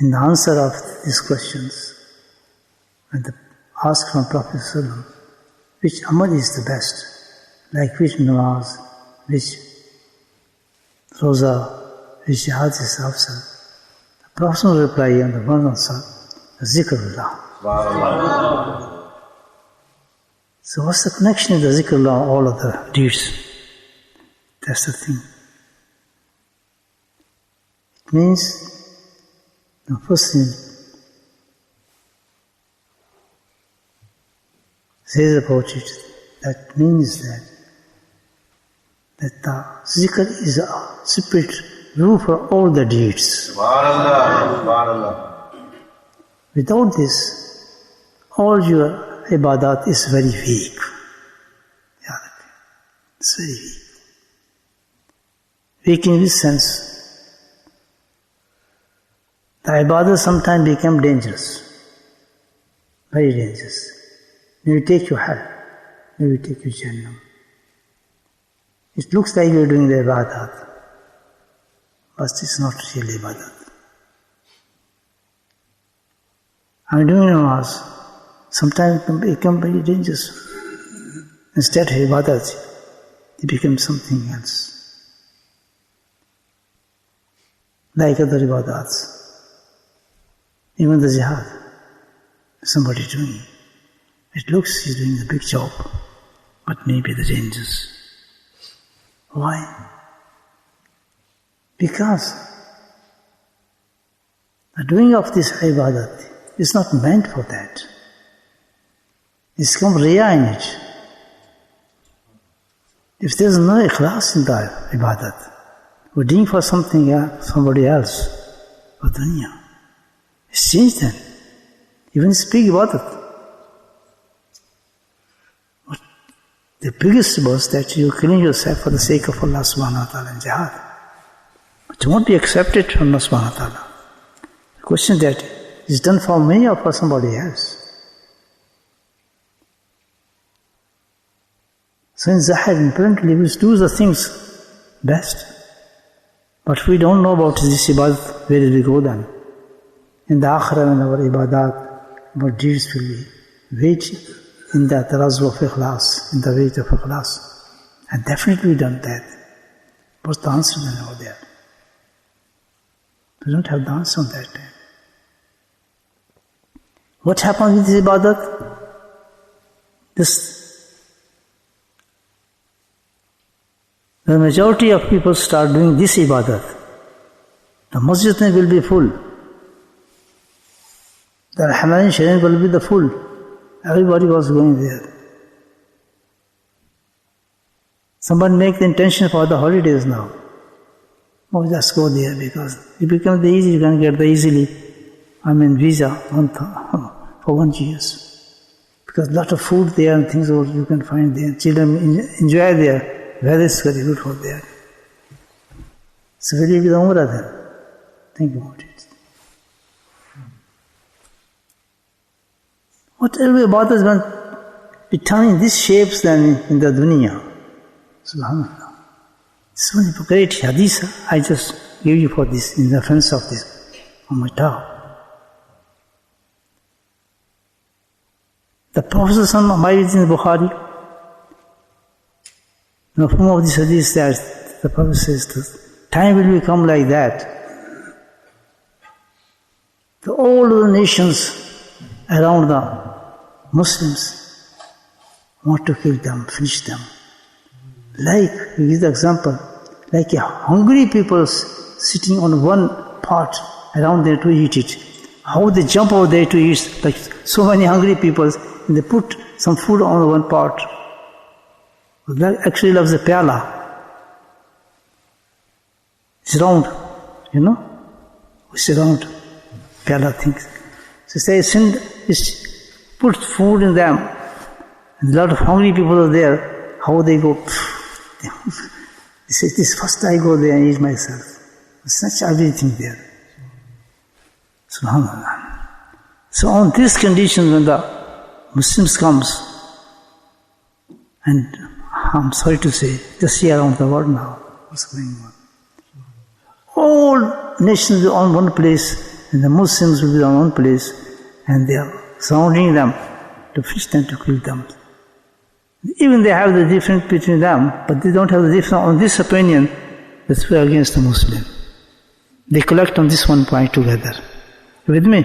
In the answer of these questions, when the asked from Prophet ﷺ, which amal is the best, like which namaz, which roza, which jihad is afsal, the Prophet will reply on the one answer, Zikrullah. So what's the connection of the Zikrullah and all of the deeds? That's the thing. It means, the first thing says about it, that means that the zikr is a separate rule for all the deeds. Without this, all your ibadat is very weak. It's very weak. Weak in this sense, the ibadah sometimes become dangerous, very dangerous. Maybe take you hell, maybe take you Jannah. It looks like you're doing the ibadat, but it's not really ibadat. I'm doing namaz, sometimes it can become very dangerous. Instead of ibadat, it becomes something else. Like other ibadats, even the jihad, somebody doing it. It looks he's doing a big job, but maybe the dangers. Why? Because the doing of this ibadat is not meant for that. It's come riya in it. If there's no ikhlas in the ibadat, we're doing for something else, somebody else, for dunya. It's changed then. Even speak ibadat. The biggest was that you're killing yourself for the sake of Allah subhanahu wa ta'ala in jihad. But it won't be accepted from Allah subhanahu wa ta'ala. The question that is done for me or for somebody else. So in Zahir, apparently we do the things best. But we don't know about this ibadat, where did we go then? In the akhirah, when our ibadat, our deeds will be weighed in the tarazu of ikhlas, in the weight of ikhlas. And definitely we done that. What's the answer then over there? We don't have the answer on that time. What happens with this ibadat? The majority of people start doing this ibadat, the masjid will be full. The Rahmani Sharif will be the full. Everybody was going there. Someone make the intention for the holidays now. Oh, just go there because it becomes the easy, you can get the easily, visa for 1 year. Because lot of food there and things you can find there. Children enjoy there. Weather is very good for there. So will you be the Umrah then? Think about it. Whatever about us when we turn in these shapes then in the dunya. Subhanallah. This one is a great hadith. I just give you for this, in reference of this, on my talk. The Prophet ﷺ in Bukhari, the form of this hadith that the Prophet says, time will become like that. All the nations around the Muslims want to kill them, finish them. Like, he gives the example, like a hungry people sitting on one part around there to eat it. How they jump over there to eat, like so many hungry people, and they put some food on one part. That actually loves a pyala. It's round, It's round, pyala things. So say, put food in them, and a lot of hungry people are there. How they go, they say, this first I go there and eat myself. Such everything there. Subhanallah. So on this condition when the Muslims comes, and I'm sorry to say, just see around the world now, what's going on. All nations will be on one place, and the Muslims will be on one place, and they are surrounding them to fish them, to kill them. Even they have the difference between them, but they don't have the difference on this opinion that we are against the Muslim. They collect on this one point together. You with me?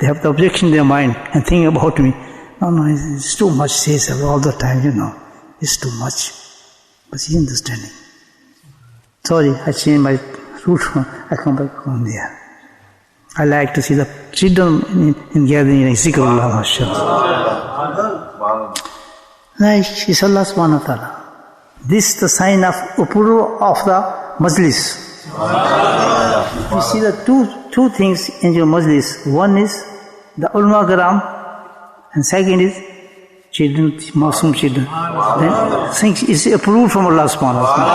They have the objection in their mind and think about me. No, it's too much, says all the time, It's too much. But he's understanding. Sorry, I changed my route. I come back on there. I like to see the children in gathering in Zikrullah, mashallah. Like, it's Allah subhanahu wa ta'ala. This is the sign of approval of the majlis. You see the two things in your majlis. One is the ulama karam, and second is children, masoom children. Then things is approved from Allah subhanahu wa ta'ala.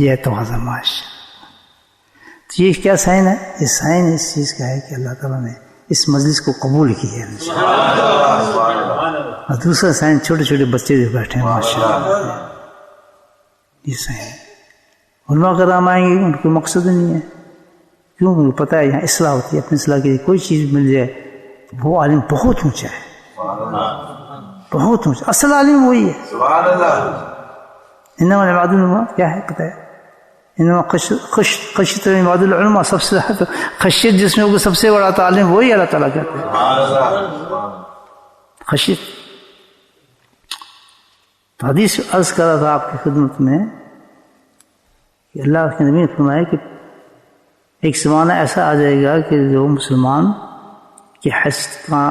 یہ توازن معاشرہ. تو یہ کیا sign ہے؟ یہ sign اس چیز کا ہے کہ اللہ تعالیٰ نے اس مجلس کو قبول کی ہے. اور دوسرا سائن چھوٹے چھوٹے بچے جو بیٹھے ہیں ماشاءاللہ، یہ سائن ہے. علماء کرام آئیں گے، ان کو مقصد نہیں ہے، کیوں؟ ان کو پتہ ہے یہاں اصلاح ہوتی ہے. اپنی اصلاح کے لیے کوئی چیز مل جائے، وہ عالم بہت اونچا ہے، بہت اونچا. اصل عالم وہی ہے. انما العباد العلماء کیا ہے پتہ ہے؟ انما خشیت عباد العلماء، سب سے خشیت جس میں ہوگی سب سے بڑا عالم وہی اللہ تعالیٰ کہتے ہیں. خشیت. حدیث عرض کر رہا تھا آپ کی خدمت میں کہ اللہ کے نبی نے فرمایا کہ ایک زمانہ ایسا آ جائے گا کہ جو مسلمان کی حیثیت کا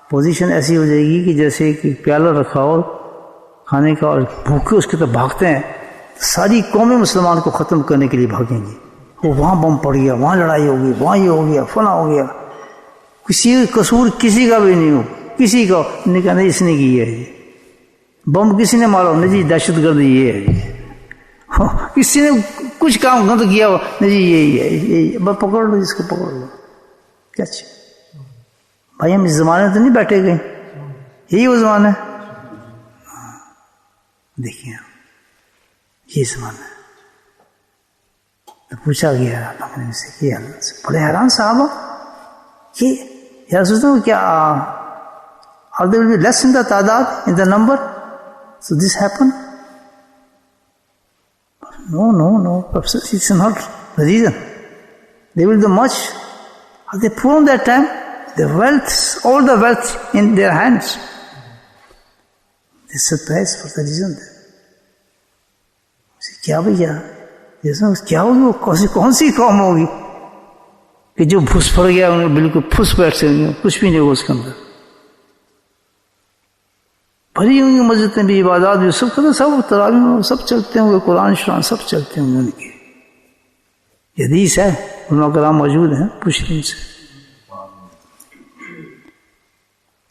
پوزیشن ایسی ہو جائے گی کہ جیسے کہ پیالہ رکھا ہو کھانے کا اور بھوکے اس کی طرف بھاگتے ہیں، ساری قومیں مسلمان کو ختم کرنے کے لیے بھاگیں گی. وہ وہاں بم پڑ گیا، وہاں لڑائی ہوگی، وہاں یہ ہو گیا، فلاں ہو گیا، کسی قصور کسی کا بھی نہیں ہو، کسی کا نہیں کہا نہیں اس نے کی ہے، بم کسی نے مارا نہیں جی دہشت گرد یہ ہے جی، کسی نے کچھ کام غلط کیا ہو نہیں جی یہی ہے، یہی بس پکڑ لو جس کو پکڑ لو. کیا اچھا بھائی ہم اس زمانے میں تو نہیں بیٹھے گئے، یہی وہ زمانہ ہے. دیکھیے یہ زمانہ ہے. تو پوچھا گیا پکڑنے سے کہ بڑے حیران صحابہ کہ یا سوچتا ہوں کیا اور there will be less in the تعداد in the number, so this happen. No, it's not the reason. They will do much. They poor on that time, the wealth, all the wealth in their hands. They surprised for the reason. کیا بھیا کیا ہوگی؟ وہ کون سی قوم ہوگی کہ جو پھس پڑ گیا انہیں بالکل پھس بیٹھ سے کچھ بھی نہیں ہوگا اس کے اندر. بھری ہوں گی مسجدیں بھی، عبادات بھی، سب کرتے، سب تراویح سب چلتے ہوں گے، قرآن شران سب چلتے ہوں گے ان کے. یہ حدیث ہے، علماء کرام موجود ہیں، پوچھیں ان سے.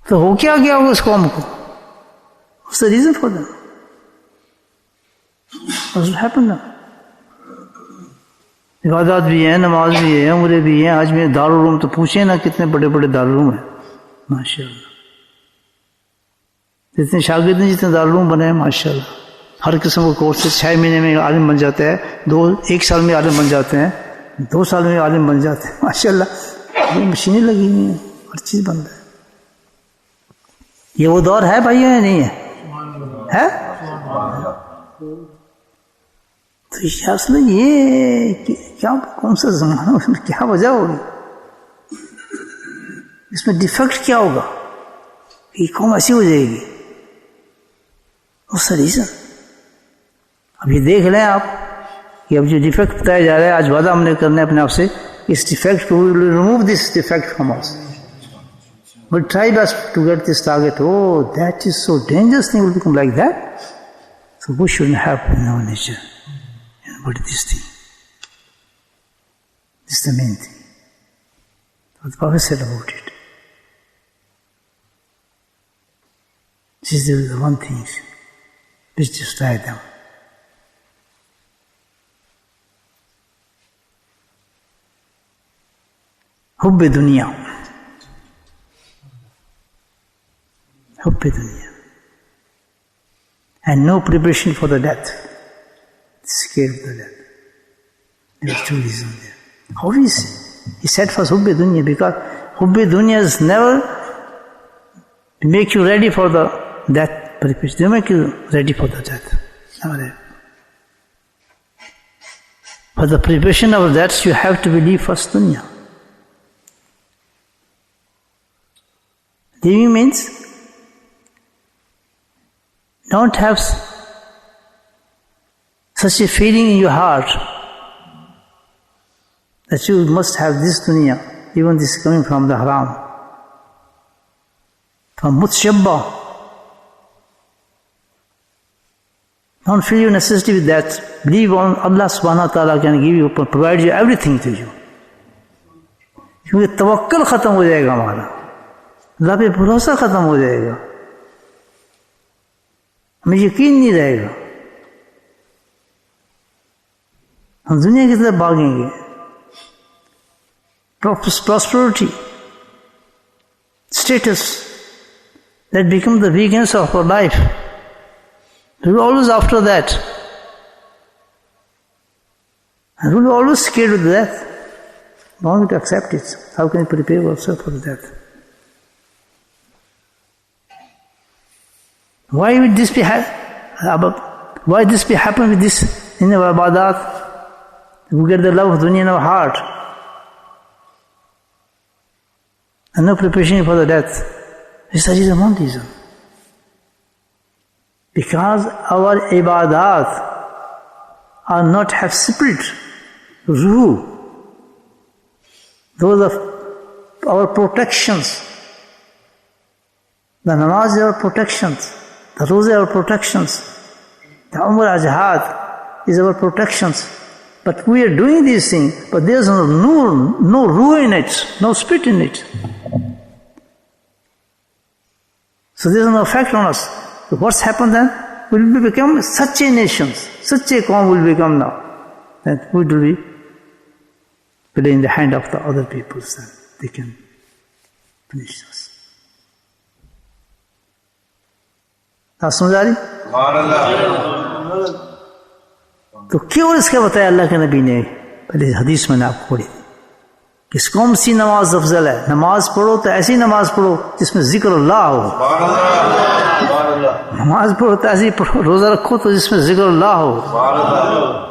تو ہو کیا گیا ہوگا اس قوم کو؟ What's the reason for them? What's happened now? عبادات بھی ہیں، نماز بھی ہے، عمرے بھی ہیں. آج میں دارالعلوم تو پوچھیں نا کتنے بڑے بڑے دارالعلوم ہیں ماشاء اللہ. جتنے شاگرد ہیں جتنے دارالعلوم بنے ہیں ماشاء اللہ. ہر قسم کا کورس 6 مہینے میں عالم بن جاتے ہیں، 1 سال میں عالم بن جاتے ہیں، 2 سال میں عالم بن جاتے ہیں ماشاء اللہ. یہ مشینیں لگی ہوئی ہیں، ہر چیز بن رہا ہے. یہ وہ دور ہے بھائی یا نہیں ہے؟ تو اصل یہ کیا کون سا زمانہ، اس میں کیا وجہ ہوگی، اس میں ڈیفیکٹ کیا ہوگا کہ قوم ایسی ہو جائے گی؟ اس کا ریزن اب یہ دیکھ لیں آپ کہ اب جو ڈیفیکٹ بتایا جا رہا ہے، آج وعدہ ہم نے کرنا ہے اپنے آپ سے، اس ڈیفیکٹ کو remove this defect from us. We'll try best to get this target. Oh, that is so dangerous thing will become like that. So we shouldn't have in our nature. But this thing. This is the main thing. What the Prophet said about it. This is the one thing which destroyed them. حب دنیا، حب دنیا, and no preparation for the death, scared of the death. There are 2 reasons there. How is it? He said first حب دنیا because حب دنیا is never make you ready for the death preparation. They make you ready for the death. Never. For the preparation of that, you have to believe first dunya. Living means don't have such a feeling in your heart that you must have this dunya, even this is coming from the haram, from mutshabba. Don't feel your necessity with that. Believe on Allah subhanahu wa ta'ala can give you, provide you everything to you. کیونکہ توکل ختم ہو جائے گا ہمارا, اللہ پہ بھروسہ ختم ہو جائے گا, ہمیں یقین نہیں رہے گا. ہم دنیا کی طرف بھاگیں گے. Prosperity, status, that become the weakness of our life. We're always after that. And we're always scared of death. Not to accept it. How can we prepare ourselves for death? Why would this be why this be happen with this in our ibadat? We get the love of dunya in our heart. And no preparation for the death. This is one reason. Because our ibadat are not have spirit, ruh. Those are our protections. The namaz is our protections. The roza are our protections. The umrah jihad is our protections. But we are doing these things, but there is no ruh in it, no spirit in it. So there is no effect on us. So what's happened then? We will become such a nation, such a qawm will become now. That we will be playing in the hand of the other people, then they can finish us. آپ سمجھ آ رہی؟ تو کیوں اس کا بتایا اللہ کے نبی نے؟ پہلے حدیث میں نے آپ کو پڑھی تھی کہ کون سی نماز افضل ہے. نماز پڑھو تو ایسی نماز پڑھو جس میں ذکر اللہ ہو. نماز پڑھو تو ایسی پڑھو. روزہ رکھو تو جس میں ذکر اللہ ہو.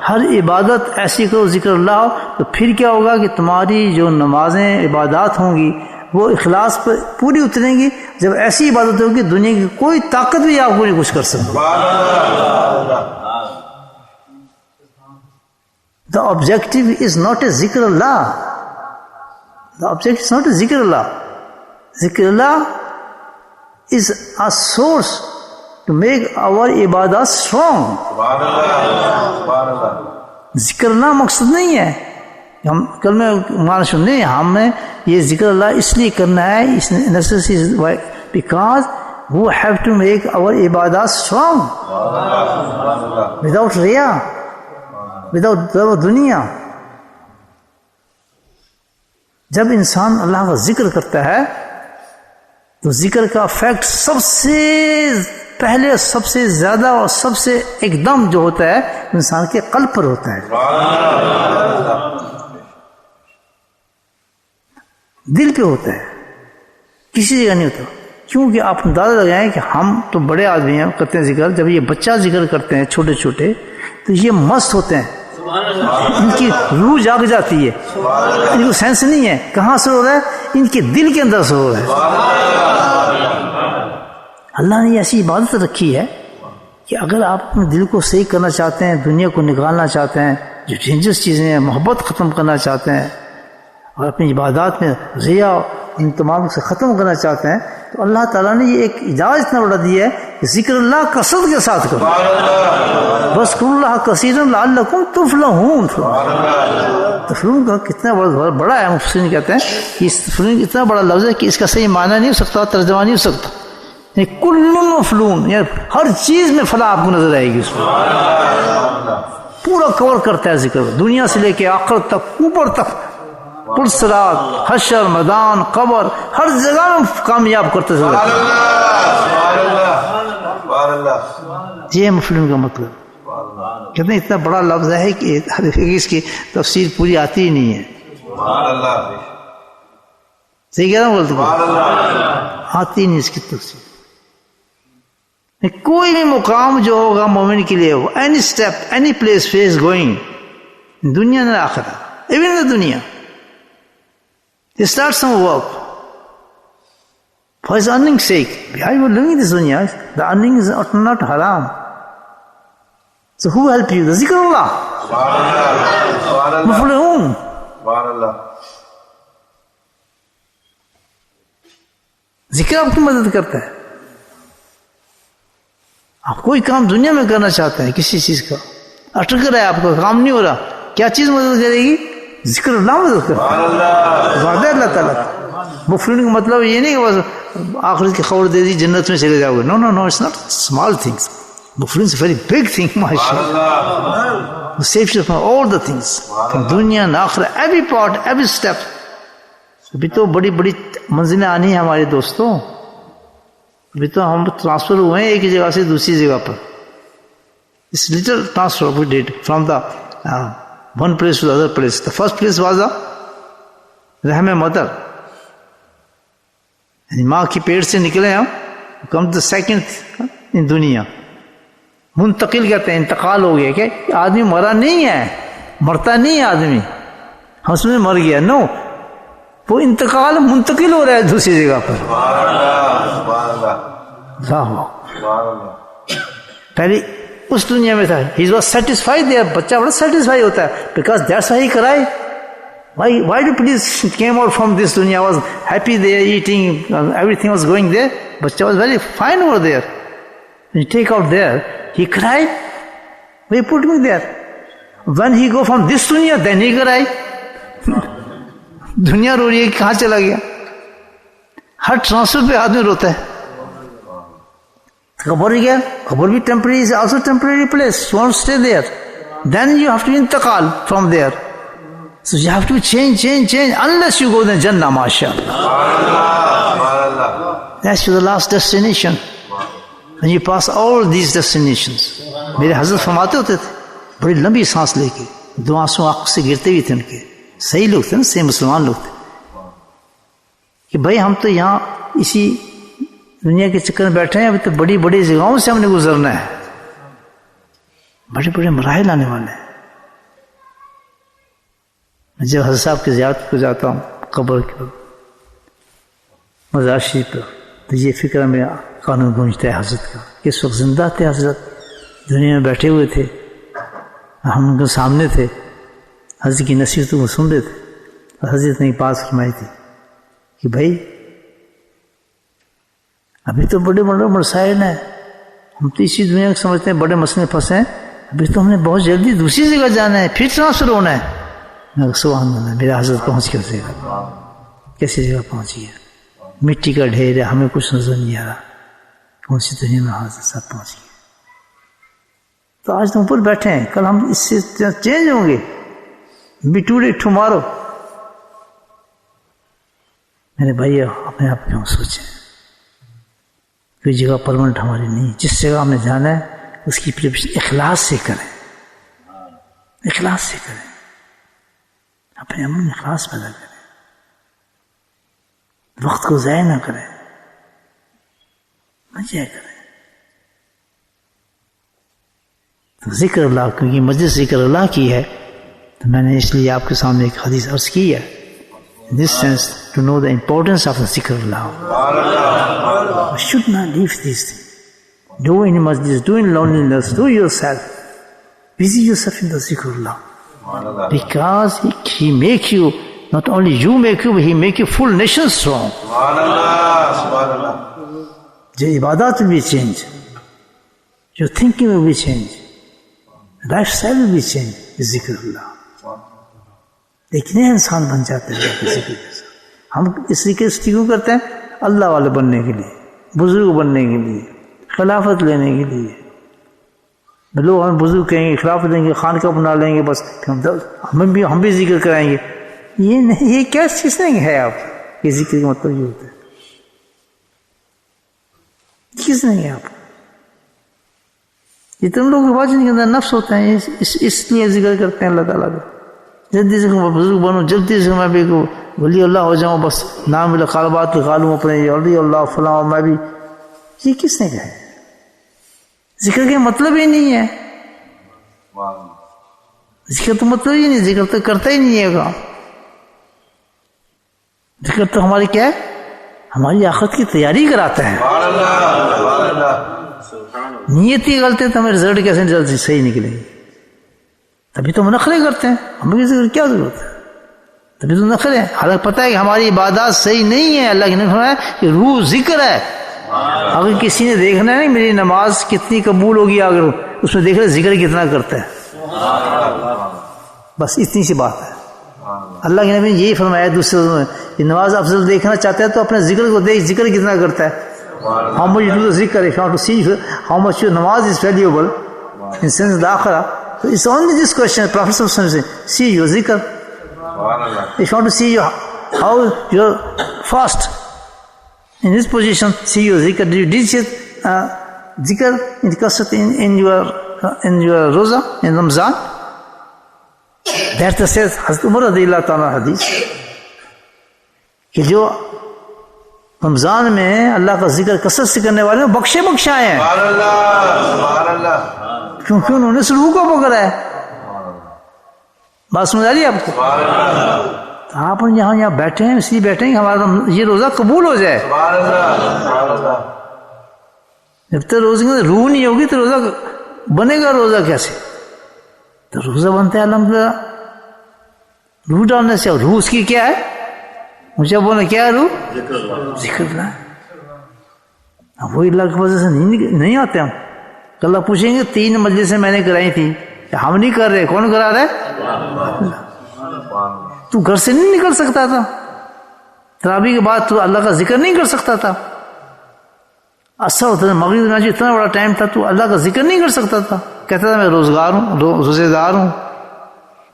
ہر عبادت ایسی کرو ذکر اللہ ہو. تو پھر کیا ہوگا کہ تمہاری جو نمازیں عبادات ہوں گی وہ اخلاص پر پوری اتریں گی. جب ایسی عبادت ہوگی دنیا کی کوئی طاقت بھی آپ کو نہیں کچھ کر سکتی. The objective is not a zikr Allah. The objective is not a zikr Allah. Zikr Allah is a source to make our ibadah strong. ذکر اللہ مقصد نہیں ہے. ہم کل میں مان سننے ہمیں یہ ذکر اللہ اس لیے کرنا ہے اس necessary because we have to make our ibadah strong without riya, without دنیا. جب انسان اللہ کا ذکر کرتا ہے تو ذکر کا افیکٹ سب سے پہلے سب سے زیادہ اور سب سے ایک دم جو ہوتا ہے انسان کے قلب پر ہوتا ہے. دل پہ ہوتا ہے, کسی جگہ نہیں ہوتا. کیونکہ آپ اندازہ لگائیں کہ ہم تو بڑے آدمی ہیں کرتے ہیں ذکر. جب یہ بچہ ذکر کرتے ہیں چھوٹے چھوٹے تو یہ مست ہوتے ہیں, ان کی روح جاگ جاتی ہے, ان کو سینس نہیں ہے کہاں سے ہو رہا ہے, ان کے دل کے اندر سے ہو رہا ہے. اللہ نے ایسی عبادت رکھی ہے کہ اگر آپ اپنے دل کو صحیح کرنا چاہتے ہیں, دنیا کو نکالنا چاہتے ہیں, جو ڈینجرس چیزیں ہیں, محبت ختم کرنا چاہتے ہیں اور اپنی عبادات میں ریا ان تمام سے ختم کرنا چاہتے ہیں, تو اللہ تعالیٰ نے یہ ایک اجازت اتنا بڑا دی ہے کہ ذکر اللہ کثرت کے ساتھ کرو. بس کرو اللہ کثیرا لعلکم تفلحون. تفلحون کا کتنا بڑا ہے, مفسرین کہتے ہیں کہ تفلحون اتنا بڑا لفظ ہے کہ اس کا صحیح معنی نہیں ہو سکتا, ترجمہ نہیں ہو سکتا. کل مفلون یعنی ہر چیز میں فلاح آپ کو نظر آئے گی. اس میں پورا کور کرتا ہے ذکر, دنیا سے لے کے آخر تک, اوپر تک, پرسرات, حشر, میدان, قبر, ہر جگہ میں کامیاب کرتے چلے. یہ مفلون کا مطلب. کہتے ہیں اتنا بڑا لفظ ہے کہ اس کی تفسیر پوری آتی ہی نہیں ہے. صحیح کہہ رہا ہوں, بولتے آتی نہیں اس کی تفسیر. کوئی بھی مقام جو ہوگا مومن کے لیے, any step, any place face going, دنیا نہ آخرت, ایون دا دنیا, he starts some work for his earning's sake. Why you are living in this dunya? The earning is not haram. So who help you? The zikrullah. Muflihun. ذکر آپ کی مدد کرتا ہے. آپ کوئی کام دنیا میں کرنا چاہتے ہیں, کسی چیز کا اٹک رہا ہے, آپ کا کام نہیں ہو رہا, کیا چیز مدد کرے گی؟ ذکر اللہ مدد کرتا ہے. وعدہ اللہ تعالیٰ کا. مفلون کا مطلب یہ نہیں کہ بس آخرت کی خبر دے دی جنت میں چلے جاؤ گے. No no no, it's not small things. Bukhari is a very big thing, mashallah. It saves you from all the things, from dunya and akhirah, every part, every step. ابھی تو بڑی بڑی منزلیں آنی ہیں ہمارے دوستوں. ابھی تو ہم ٹرانسفر ہوئے ہیں ایک جگہ سے دوسری جگہ پر. It's little transfer we did from the one place to the other place. The first place was the رحم مدر, یعنی ماں کی پیٹ سے نکلے ہم, come to the second in دنیا. منتقل کہتے ہیں, انتقال ہو گیا. کہ آدمی مرا نہیں ہے, مرتا نہیں ہے آدمی, ہم اس میں مر گیا. نو, وہ انتقال منتقل ہو رہا ہے دوسری جگہ پر. پہلے اس دنیا میں تھا, he was satisfied there. بچہ بڑا سیٹسفائی ہوتا ہے, because that's why he cried. Why do police came out from this dunya? Was happy there, eating, everything was going there. Bachcha was very fine over there. When you take out there, he cried. Why put me there? When he go from this dunya, then he cried. دنیا رو رہی ہے, کہاں چلا گیا. ہر transfer پہ آدمی روتا ہے. قبر گیا, قبر بھی temporary is also temporary place. You want to stay there. Then you have to intakal from there. So you have to change unless you go to Jannah, mashallah. That's the last destination. When you pass all these destinations. میرے حضرت فرماتے ہوتے تھے, بڑی لمبی سانس لے کے, دو آنسوں آنکھ سے گرتے بھی تھے ان کے. صحیح لوگ تھے نا, صحیح مسلمان لوگ تھے, کہ بھائی ہم تو یہاں اسی دنیا کے چکر میں بیٹھے ہیں, ابھی تو بڑی بڑی جگہوں سے ہم نے گزرنا ہے, بڑے بڑے مراحل آنے والے ہیں. میں جب حضرت صاحب کی زیارت کو جاتا ہوں, قبر کے مزار شریف پر, تو یہ فکر میں قانون گونجتا ہے حضرت کا, کہ اس وقت زندہ تھے حضرت, دنیا میں بیٹھے ہوئے تھے, ہم ان کے سامنے تھے, حضرت کی نصیحتوں کو سن رہے تھے. اور حضرت نے بات فرمائی تھی کہ بھائی ابھی تو بڑے بڑے مسائل ہیں, ہم تو اسی دنیا کو سمجھتے ہیں بڑے مسئلے پھنسے ہیں, ابھی تو ہم نے بہت جلدی دوسری جگہ جانا ہے, پھر ٹرانسفر ہونا ہے. سبحان اللہ, میرا حضرت پہنچ کے جگہ, کیسی جگہ پہنچ گیا, مٹی کا ڈھیر ہے, ہمیں کچھ نظر نہیں آ رہا, کون سی دنیا میں حضرت صاحب پہنچ گئے. تو آج تم اوپر بیٹھے ہیں, کل ہم اس سے چینج ہوں گے. Be today, tomorrow. میرے بھائی اپنے آپ کیوں سوچیں, کوئی جگہ پرمنٹ ہماری نہیں. جس جگہ ہمیں جانا ہے اس کی پریپریشن اخلاص سے کریں, اخلاص سے کریں, اپنے عمل میں اخلاص پیدا کریں, وقت کو ضائع نہ کریں, مزے کریں. تو ذکر اللہ, کیونکہ مجلس ذکر اللہ کی ہے, تو میں نے اس لیے آپ کے سامنے ایک حدیث عرض کی ہے. In this sense, to know the importance of the zikr Allah. We should not leave these things. Do in masjid, do in loneliness, do yourself. Busy yourself in the zikr Allah. Because he make you, not only you make you, but he make you full nation strong. Your ibadat will be changed. Your thinking will be changed. Lifestyle will be changed with zikr Allah. ایک نئے انسان بن جاتے ہیں کسی کے ساتھ. ہم اس طریقے سے کیوں کرتے ہیں؟ اللہ والے بننے کے لیے, بزرگ بننے کے لیے, خلافت لینے کے لیے. لوگ ہمیں بزرگ کہیں گے, خلافت دیں گے, خانقاہ بنا لیں گے, بس ہم بھی ذکر کرائیں گے. یہ نہیں, یہ کیا چیز نہیں ہے آپ, یہ ذکر کا مطلب یہ ہوتا ہے, چیز نہیں ہے آپ. یہ تم لوگ واجب کے اندر نفس ہوتا ہے, اس لیے ذکر کرتے ہیں اللہ تعالیٰ کا. جلدی سے بزرگ بنوں, جلدی سے میں بھی ولی اللہ ہو جاؤں, بس نام خالبات لکھا لوں اپنے, ولی اللہ فلاں میں بھی. یہ کس نے کہا ہے؟ ذکر کا مطلب ہی نہیں ہے, ذکر تو مطلب ہی نہیں, ذکر تو کرتا ہی نہیں ہے کام. ذکر تو ہماری کیا ہے, ہماری آخرت کی تیاری کراتا ہے. نیت ہی غلط ہے تو ہمیں رزلٹ کیسے جلدی صحیح نکلے گی؟ تبھی تو ہم نخرے کرتے ہیں, ہمیں ذکر کیا ضرورت ہے؟ تبھی تو نخرے ہیں. حالانکہ پتہ ہے کہ ہماری عبادات صحیح نہیں ہے. اللہ کی نے فرمایا کہ روح ذکر ہے. اگر کسی نے دیکھنا ہے میری نماز کتنی قبول ہوگی, اگر اس میں دیکھ رہے ذکر کتنا کرتا ہے, بس اتنی سی بات ہے. اللہ کے نبی نے یہی فرمایا دوسرے میں کہ نماز افضل دیکھنا چاہتا ہے تو اپنے ذکر کو دیکھ, ذکر کتنا کرتا ہے. How much you do the zikr, if you want to see how much your namaz is valuable in sense of the akhirah. So it's only this question. Prophet says, see your zikr. If you want to see how you're fast in this position, see your zikr. Did you say zikr in kasrat in your roza in Ramzan? That says Hazrat Umar radiyallahu ta'ala hadith کہ جو رمضان میں اللہ کا ذکر کثرت سے کرنے والے بخشے بخشائے ہیں کیونکہ انہوں نے روح کو پکڑا ہے. بات سمجھ آ رہی ہے آپ کو؟ آپ یہاں بیٹھے ہیں اس لیے بیٹھے ہیں کہ ہمارا یہ روزہ قبول ہو جائے. جب تک روزے میں روح نہیں ہوگی تو روزہ بنے گا روزہ کیسے؟ تو روزہ بنتا ہے الحمدللہ روح ڈالنے سے. اور روح اس کی کیا ہے؟ مجھے بولنا کیا ہے روح؟ ذکر اللہ. وہی اللہ کی وجہ سے نہیں آتے ہم. اللہ پوچھیں گے 3 مجلسیں میں نے کرائی تھی ہم نہیں کر رہے, کون کرا رہا ہے؟ تو گھر سے نہیں نکل سکتا تھا, تراویح کے بعد تو اللہ کا ذکر نہیں کر سکتا تھا. اثر ہوتا تھا مغرب میں اتنا بڑا ٹائم تھا تو اللہ کا ذکر نہیں کر سکتا تھا. کہتا تھا میں روزگار ہوں, روزے دار ہوں.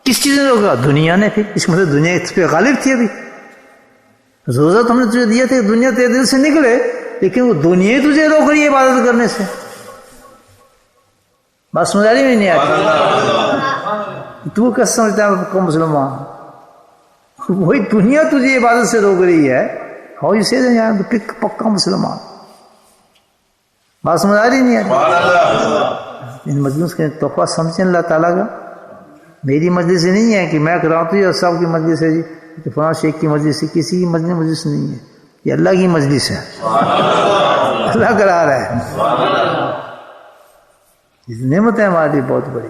کس چیز نے روکا؟ دنیا نے. پھر اس مطلب دنیا اس پہ غالب تھی. ابھی روزہ تو ہم نے تجھے دیا تھا دنیا تیرے دل سے نکلے, لیکن وہ دنیا ہی تجھے روک رہی ہے عبادت کرنے سے. بات سمجھ آ رہی میں نہیں آتی؟ تو کیسے سمجھتا ہے کو مسلمان؟ وہی دنیا تجھے عبادت سے روک رہی ہے. ہاؤ یو سے پکا مسلمان. بات سمجھ آ رہی نہیں آتی؟ ان مجلس کے تحفہ سمجھیں اللہ تعالیٰ کا. میری مجلس نہیں ہے کہ میں کراؤں تو یہ صاحب کی مجلس ہے جی, فلاں شیخ کی مجلس ہے, کسی کی مجلس نہیں ہے. یہ اللہ کی مجلس ہے, اللہ کرا رہا ہے. نعمت ہے ہمارے لیے بہت بڑی.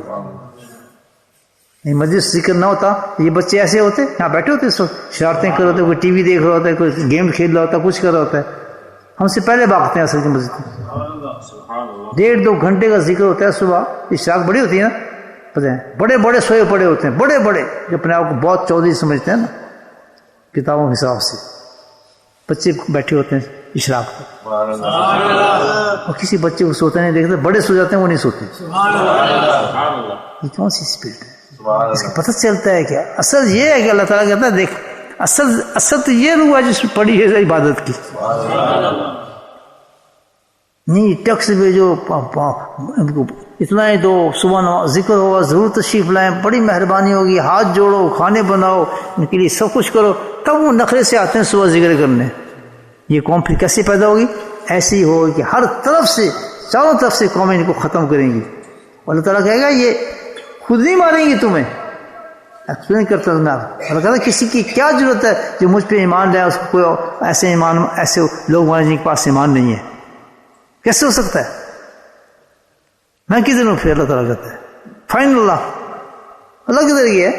یہ مجلس ذکر نہ ہوتا یہ بچے ایسے ہوتے یہاں بیٹھے ہوتے, شرارتیں کر رہے ہوتے, کوئی ٹی وی دیکھ رہا ہوتا ہے, کوئی گیم کھیل رہا ہوتا ہے, کچھ کر رہا ہوتا ہے. ہم سے پہلے بھاگتے ہیں اصل کی مسجد میں. 1.5-2 گھنٹے کا ذکر ہوتا ہے صبح. اشراق بڑی ہوتی ہے نا, پتہ ہے بڑے بڑے سوئے پڑے ہوتے ہیں, بڑے بڑے جو اپنے آپ کو بہت چودھری سمجھتے ہیں نا کتابوں کے حساب سے. بچے بیٹھے ہوتے ہیں اشراق پر, اور کسی بچے کو سوتے نہیں دیکھتے, بڑے سو جاتے ہیں وہ نہیں سوتے. یہ کون سی اسپرٹ ہے؟ اس کا پتہ چلتا ہے کیا اصل یہ ہے کہ اللہ تعالیٰ کہتا ہے دیکھ اصل تو یہ روح ہے جس میں پڑی ہے عبادت کی. نہیں ٹیکس بھیجو اتنا ہی دو, صبح ذکر ہوگا, ضرور تشریف لائیں, بڑی مہربانی ہوگی, ہاتھ جوڑو, کھانے بناؤ ان کے لیے, سب کچھ کرو, تب وہ نخرے سے آتے ہیں صبح ذکر کرنے. یہ قوم پھر کیسے پیدا ہوگی؟ ایسی ہی ہوگی کہ ہر طرف سے چاروں طرف سے قومیں ان کو ختم کریں گی. اللہ تعالیٰ کہے گا یہ خود نہیں ماریں گی تمہیں. ایکسپلین کرتا ہوں میں آپ. اللہ کہتا ہے کسی کی کیا ضرورت ہے جو مجھ پہ ایمان لائے, اس کو کوئی ایسے لوگ مارے جن کے پاس ایمان نہیں ہے. کیسے ہو سکتا ہے؟ میں کدھر ہوں؟ پھر اللہ تعالیٰ کہتا ہے فائن اللہ کدھر یہ ہے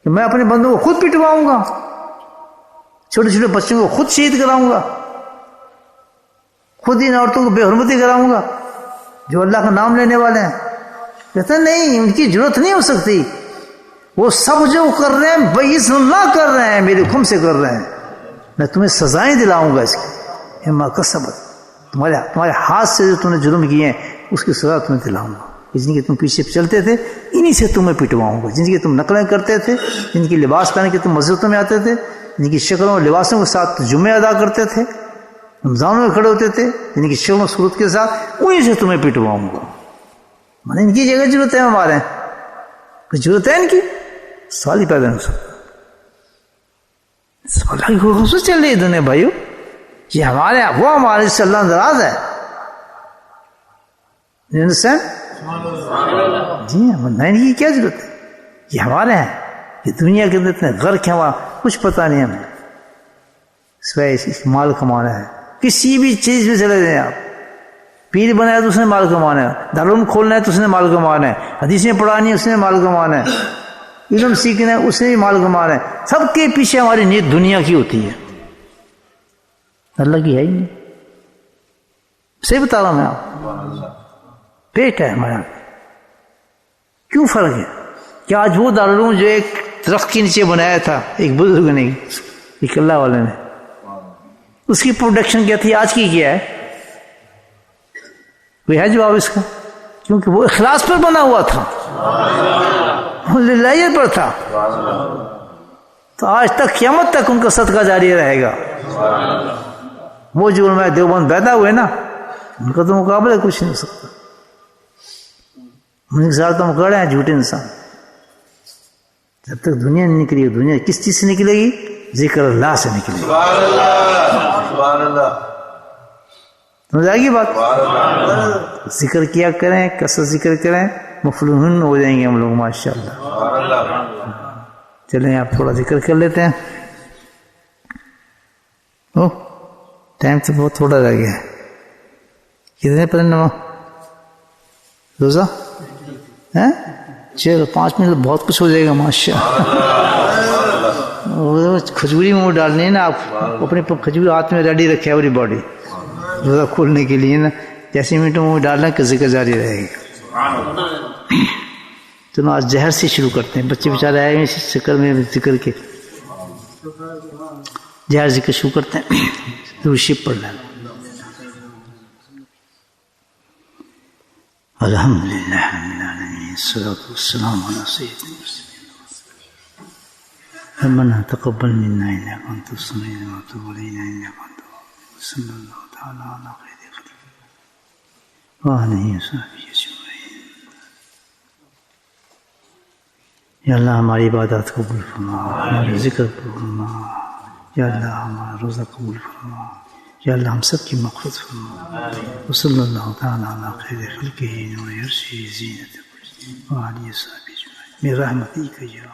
کہ میں اپنے بندوں کو خود پٹواؤں گا, چھوٹے چھوٹے بچوں کو خود شہید کراؤں گا, خود ان عورتوں کو بے حرمتی کراؤں گا جو اللہ کا نام لینے والے ہیں. کہتا نہیں, ان کی ضرورت نہیں ہو سکتی. وہ سب جو کر رہے ہیں بإذن اللہ کر رہے ہیں, میرے حکم سے کر رہے ہیں. میں تمہیں سزائیں دلاؤں گا اس کی, اما کسبت, تمہارے ہاتھ سے جو تم نے جرم کیے ہیں اس کی سزا تمہیں دلاؤں گا. جن کے تم پیچھے چلتے تھے انہی سے تمہیں پٹواؤں گا. جن کی تم نقلیں کرتے تھے, جن کی لباس پہن کے تم مسجدوں میں آتے تھے, جن کی شکلوں اور لباسوں کے ساتھ جمعے ادا کرتے تھے, رمضانوں میں کھڑے ہوتے تھے, جن کی شکل و صورت کے ساتھ, انہی سے تمہیں پٹواؤں گا. میں ان کی جگہ ضرورت ہے ہمارے, کوئی ضرورت ہے ان کی؟ سوال ہی پیدا نہیں ہو سکتا. اللہ کی خصوص چل رہی ہے دنیا بھائیو. یہ ہمارے وہ ہمارے سے اللہ ناراض ہے. جی نہیں کی کیا ضرورت ہے؟ یہ ہمارے ہیں. یہ دنیا کے اندر اتنے غرق ہیں, وہاں کچھ پتہ نہیں ہمیں. اس مال کمانا ہے, کسی بھی چیز میں چلے جائیں آپ. پیر بنایا تو اس نے مال کمانا ہے, دارالعلوم کھولنا ہے تو اس نے مال کمانا ہے, حدیثیں پڑھانی ہے اس نے مال کمانا ہے, علم سیکھنا ہے اس نے بھی مال کمانا ہے. سب کے پیچھے ہماری نیت دنیا کی ہوتی ہے, اللہ کی ہے ہی نہیں. صحیح بتا رہا ہوں میں آپ. پیٹ ہے ہمارا. کیوں فرق ہے؟ کہ آج وہ دارالعلوم جو ایک درخت کے نیچے بنایا تھا ایک بزرگ نے, ایک اللہ والے نے, اس کی پروڈکشن کیا تھی، آج کی کیا ہے؟ کوئی ہے جواب اس کا؟ کیونکہ وہ اخلاص پر بنا ہوا تھا، للہیت پر تھا، تو آج تک قیامت تک ان کا صدقہ جاری رہے گا۔ وہ جو علماء دیوبند پیدا ہوئے نا، ان کا تو مقابلہ کچھ نہیں ہو سکتا، ان کے ساتھ ہم کھڑے ہیں جھوٹے انسان۔ جب تک دنیا نہیں نکلے گی، دنیا کس چیز سے نکلے گی؟ ذکر اللہ سے نکلے گی۔ سبحان اللہ، سمجھ آئے گی بات؟ ذکر کیا کریں، کثرت ذکر کریں، مفلحون ہو جائیں گے ہم لوگ ماشاءاللہ۔ سبحان اللہ۔ چلیں آپ تھوڑا ذکر کر لیتے ہیں۔ ٹائم تو بہت تھوڑا رہ گیا ہے۔ کتنے پڑھیں نماز روزہ؟ 5 منٹ بہت کچھ ہو جائے گا ماشاء اللہ۔ کھجوری منہ ڈالنی ہے نا، آپ اپنے کھجور ہاتھ میں ریڈی رکھے ایوری باڈی روزہ کھولنے کے لیے نا، جیسے منٹ منہ ڈالنا کہ ذکر جاری رہے گا۔ چلو آج زہر سے شروع کرتے ہیں، بچے بیچارے آئے ہیں اسی چکر میں ذکر کے، زہر ذکر شروع کرتے ہیں۔ شپ پڑھ لینا۔ الحمدللہ رب العالمین، الصلاۃ والسلام علی سیدنا ربنا تقبل منا انک انت السمیع العلیم وتب علینا انک انت التواب، صلی اللہ تعالی علی خیر خلقہ وآلہ وصحبہ اجمعین۔ یا اللہ ہماری عبادات قبول فرما، ہمارے ذکر قبول فرما، یا اللہ ہمارا روزہ قبول فرما، یا اللہ ہم سب کی مغفرت فرما۔ وصلی اللہ تعالی علی خیر خلقہ نور عرشہ زینت وآلہ وصحبہ اجمعین برحمتک یا